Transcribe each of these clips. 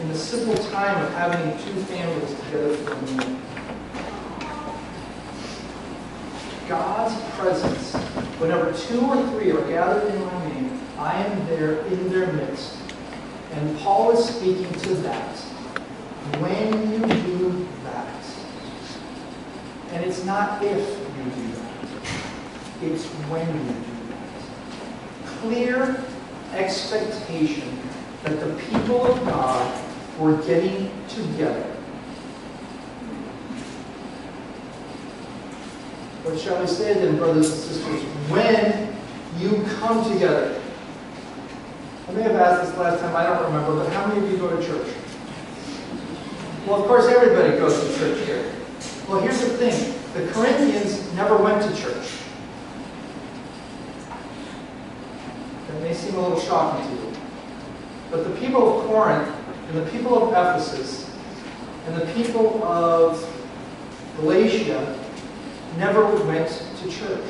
in the simple time of having two families together for a meal. God's presence, whenever 2 or 3 are gathered in my name, I am there in their midst. And Paul is speaking to that. When you do that. And it's not if you do that. It's when you do that. Clear expectation that the people of God were getting together. What shall we say then, brothers and sisters? When you come together. I may have asked this last time, I don't remember, but how many of you go to church? Well, of course, everybody goes to church here. Well, here's the thing. The Corinthians never went to church. That may seem a little shocking to you. But the people of Corinth, and the people of Ephesus, and the people of Galatia never went to church.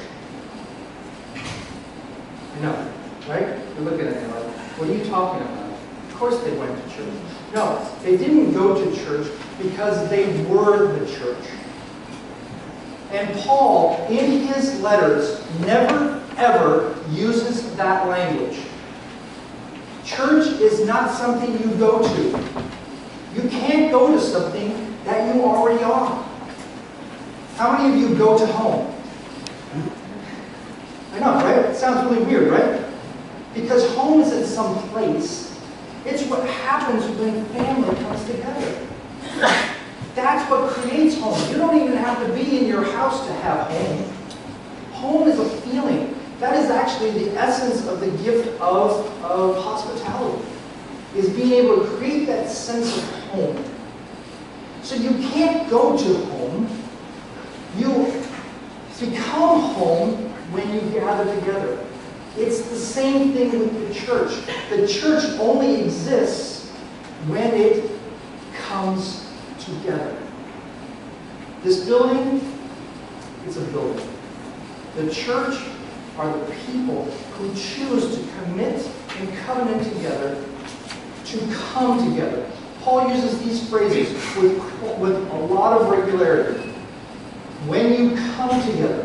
I know, right? You're looking at me like, what are you talking about? Of course they went to church. No, they didn't go to church because they were the church. And Paul, in his letters, never, ever uses that language. Church is not something you go to. You can't go to something that you already are. How many of you go to home? I know, right? It sounds really weird, right? Because home isn't some place. It's what happens when family comes together. That's what creates home. You don't even have to be in your house to have home. Home is a feeling. That is actually the essence of the gift of hospitality, is being able to create that sense of home. So you can't go to home. You become home when you gather together. It's the same thing with the church. The church only exists when it comes together. This building is a building. The church are the people who choose to commit and covenant together, to come together. Paul uses these phrases with a lot of regularity. When you come together,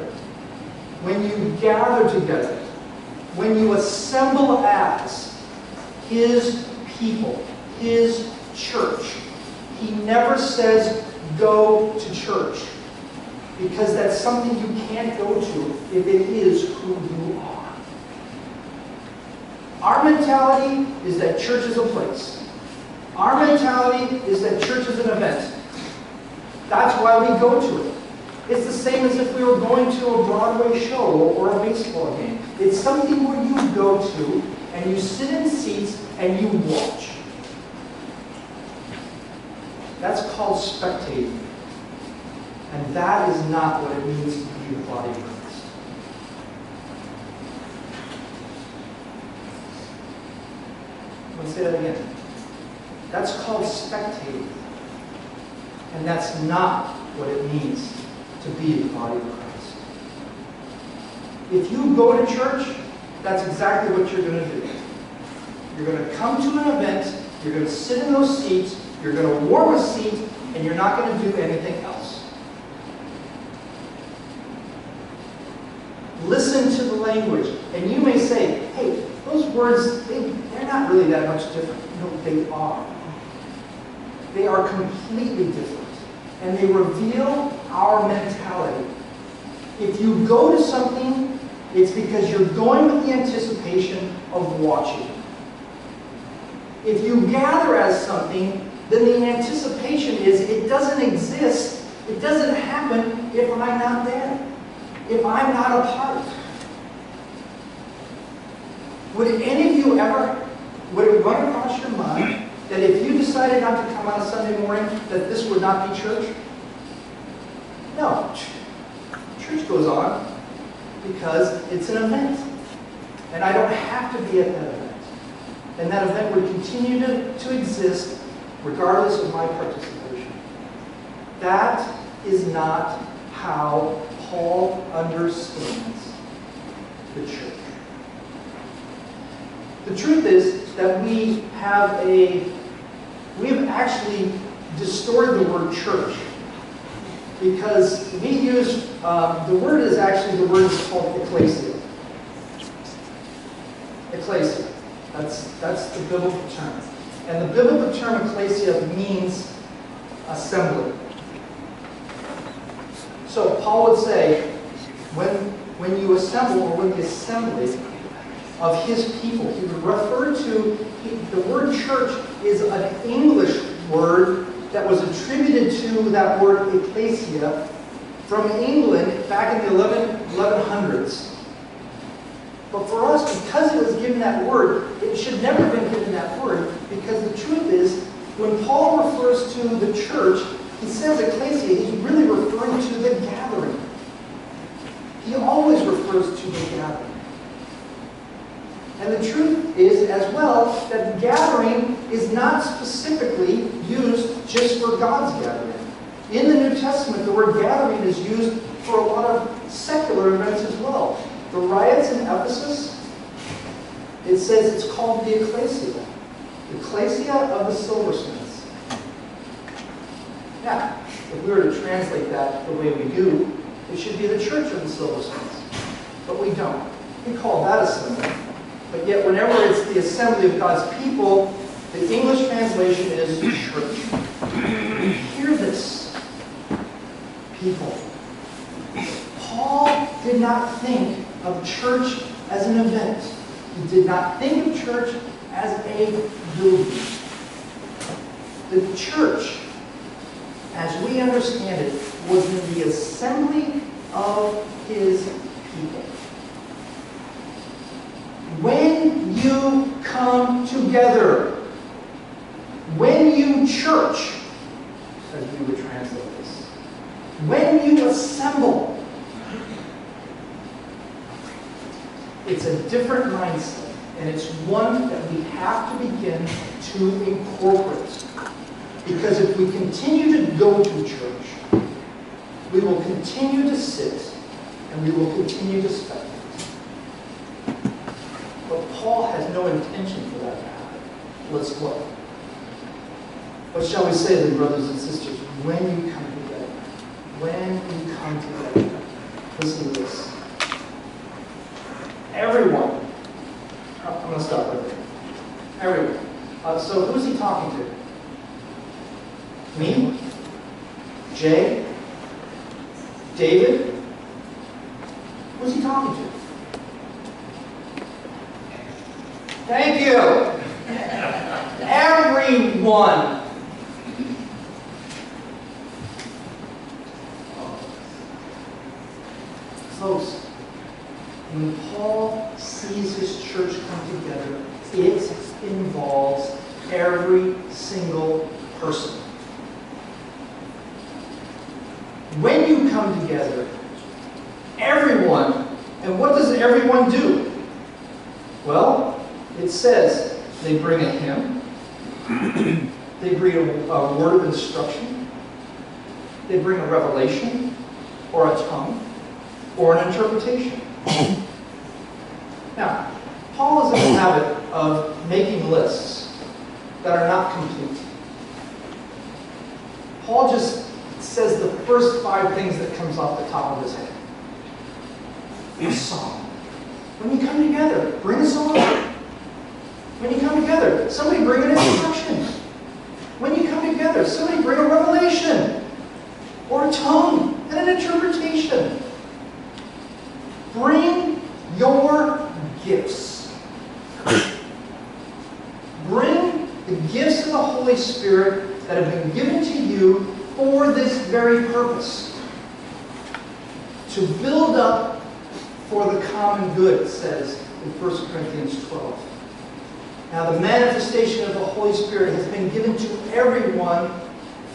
when you gather together, when you assemble as His people, His church. He never says, go to church, because that's something you can't go to if it is who you are. Our mentality is that church is a place. Our mentality is that church is an event. That's why we go to it. It's the same as if we were going to a Broadway show or a baseball game. It's something where you go to and you sit in seats and you watch. That's called spectating. And that is not what it means to be the body of Christ. I'm going to say that again. That's called spectating. And that's not what it means to be the body of Christ. If you go to church, that's exactly what you're going to do. You're going to come to an event, you're going to sit in those seats, you're going to warm a seat, and you're not going to do anything else. Listen to the language. And you may say, hey, those words, they're not really that much different. No, they are. They are completely different. And they reveal our mentality. If you go to something, it's because you're going with the anticipation of watching. If you gather as something, then the anticipation is it doesn't exist, it doesn't happen if I'm not there, if I'm not a part. Would any of you ever, would it run across your mind that if you decided not to come on a Sunday morning, that this would not be church? No. Church goes on because it's an event. And I don't have to be at that event. And that event would continue to exist regardless of my participation. That is not how Paul understands the church. The truth is that we have actually distorted the word church because we use, the word is called ecclesia. Ecclesia. That's the biblical term. And the biblical term ecclesia means assembly. So Paul would say, when you assemble, or when the assembly of his people, he would refer to, the word church is an English word that was attributed to that word ecclesia from England back in the 1100s. But for us, because it was given that word, it should never have been given that word, because the truth is, when Paul refers to the church, he says ecclesia, he's really referring to the gathering. He always refers to the gathering. And the truth is, as well, that gathering is not specifically used just for God's gathering. In the New Testament, the word gathering is used for a lot of secular events as well. The riots in Ephesus, it says it's called the ecclesia. The ecclesia of the silversmiths. Now, if we were to translate that the way we do, it should be the church of the silversmiths. But we don't. We call that assembly. But yet, whenever it's the assembly of God's people, the English translation is church. Hear this, people. Paul did not think of church as an event. He did not think of church as a building. The church, as we understand it, was in the assembly of his people. When you come together, when you church, as we would translate this, when you assemble, it's a different mindset, and it's one that we have to begin to incorporate. Because if we continue to go to church, we will continue to sit, and we will continue to spectate. But Paul has no intention for that to happen. Let's look. What shall we say then, brothers and sisters, when you come together? When you come together. Listen to this. Everyone. I'm going to stop right there. Everyone. So who's he talking to? Me? Jay? David? Who's he talking to? Thank you. Everyone. Folks, when Paul sees his church come together, it involves every single person. When you come together, everyone, and what does everyone do? Well, it says they bring a hymn, they bring a word of instruction, they bring a revelation, or a tongue, or an interpretation. Now, Paul is in the habit of making lists that are not complete. Paul just says the first 5 things that comes off the top of his head. A song. When you come together, bring a song. When you come together, somebody bring an instruction. When you come together, somebody bring a revelation, or a tongue, and an interpretation. Bring your gifts. Bring the gifts of the Holy Spirit that have been given to you for this very purpose. To build up for the common good, it says in 1 Corinthians 12. Now, the manifestation of the Holy Spirit has been given to everyone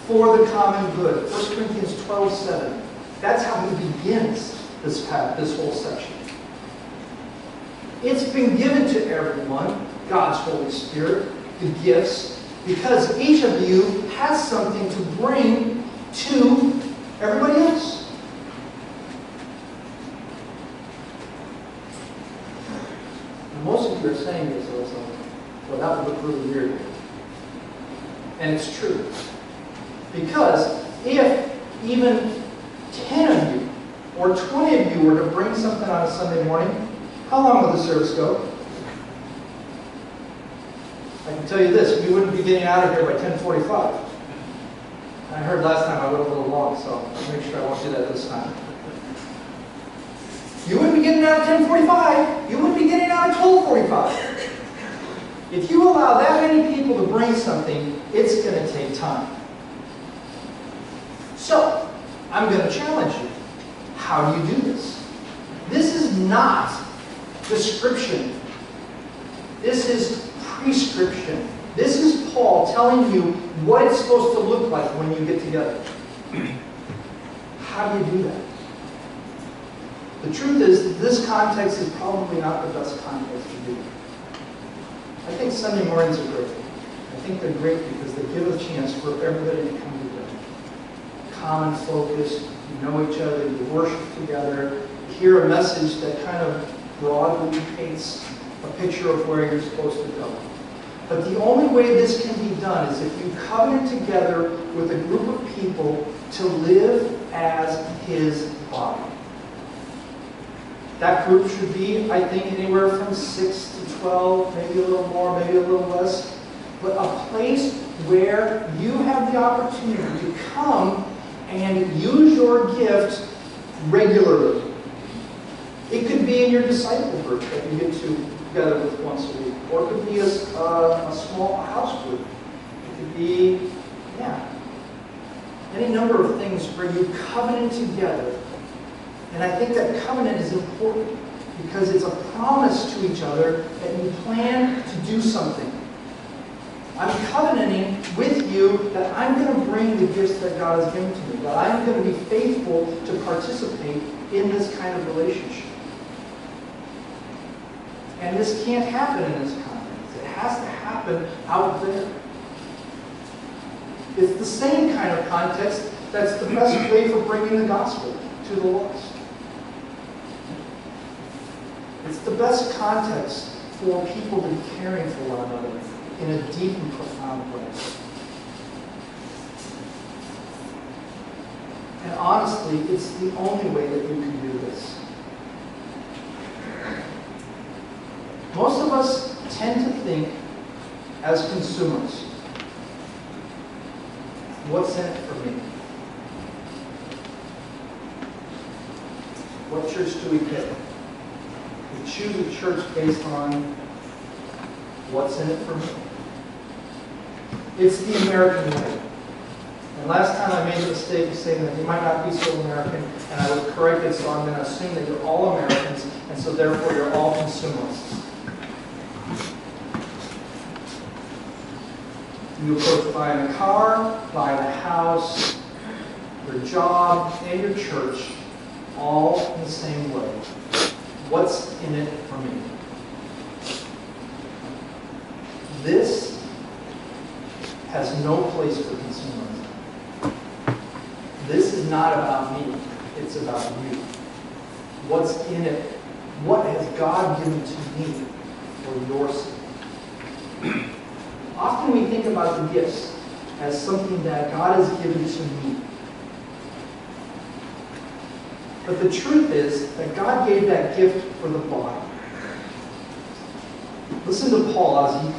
for the common good. 1 Corinthians 12:7. That's how he begins this whole section. It's been given to everyone, God's Holy Spirit, the gifts, because each of you has something to bring to everybody else. And most of you are saying this also, well, that would look really weird. And it's true. Because if even 10 of you or 20 of you were to bring something on a Sunday morning, how long would the service go? I can tell you this, we wouldn't be getting out of here by 10:45. I heard last time I went a little long, so I'll make sure I won't do that this time. You wouldn't be getting out at 10:45. You wouldn't be getting out at 12:45. If you allow that many people to bring something, it's going to take time. So, I'm going to challenge you. How do you do this? This is not description. This is prescription. This is Paul telling you what it's supposed to look like when you get together. How do you do that? The truth is, this context is probably not the best context to do it. I think Sunday mornings are great. I think they're great because they give a chance for everybody to come together. Common focus, you know each other, you worship together, you hear a message that kind of broadly paints a picture of where you're supposed to go. But the only way this can be done is if you covenant together with a group of people to live as His body. That group should be, I think, anywhere from 6 to 12, maybe a little more, maybe a little less. But a place where you have the opportunity to come and use your gift regularly. It could be in your disciple group that you get together with once a week. Or it could be a small house group. It could be, any number of things where you covenant together. And I think that covenant is important because it's a promise to each other that you plan to do something. I'm covenanting with you that I'm going to bring the gifts that God has given to me, that I'm going to be faithful to participate in this kind of relationship. And this can't happen in this context. It has to happen out there. It's the same kind of context that's the best way for bringing the gospel to the lost. It's the best context for people to be caring for one another in a deep and profound way. And honestly, it's the only way that you can do this. Most of us tend to think as consumers. What's in it for me? What church do we pick? We choose a church based on what's in it for me. It's the American way. And last time I made the mistake of saying that you might not be so American, and I was corrected, so I'm going to assume that you're all Americans, and so therefore you're all consumerists. You approach buying a car, buying a house, your job, and your church, all in the same way. What's in it for me? This has no place for consumerism. This is not about me. It's about you. What's in it? What has God given to me for your sake? Often we think about the gifts as something that God has given to me. But the truth is that God gave that gift for the body. Listen to Paul as he